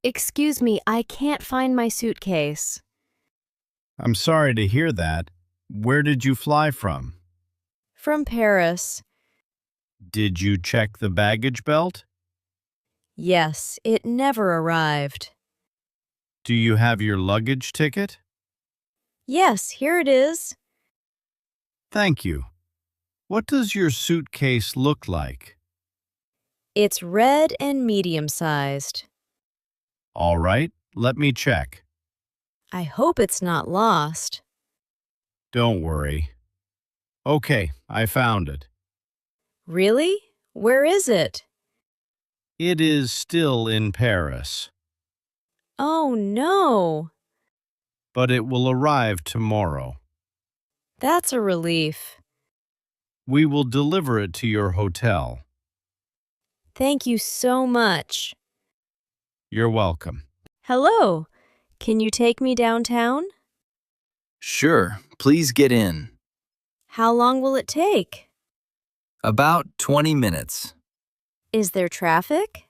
Excuse me, I can't find my suitcase. I'm sorry to hear that. Where did you fly from? From Paris. Did you check the baggage belt? Yes, it never arrived. Do you have your luggage ticket? Yes, here it is. Thank you. What does your suitcase look like? It's red and medium-sized. All right, let me check. I hope it's not lost. Don't worry. Okay, I found it. Really? Where is it? It is still in Paris, Oh no, but it will arrive tomorrow. that's a relief. We will deliver it to your hotel. Thank you so much. You're welcome. Hello, can you take me downtown? Sure, please get in. How long will it take? About 20 minutes. Is there traffic?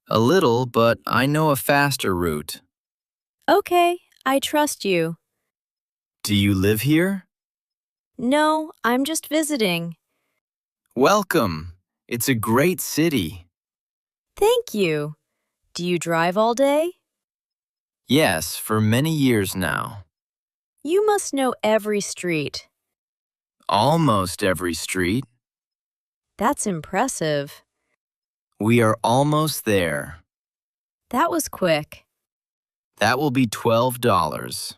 A little, but I know a faster route. Okay, I trust you. Do you live here? No, I'm just visiting. Welcome. It's a great city. Thank you. Do you drive all day? Yes, for many years now. You must know every street. Almost every street. That's impressive. We are almost there. That was quick. That will be $12.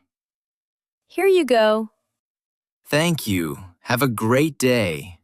Here you go. Thank you. Have a great day.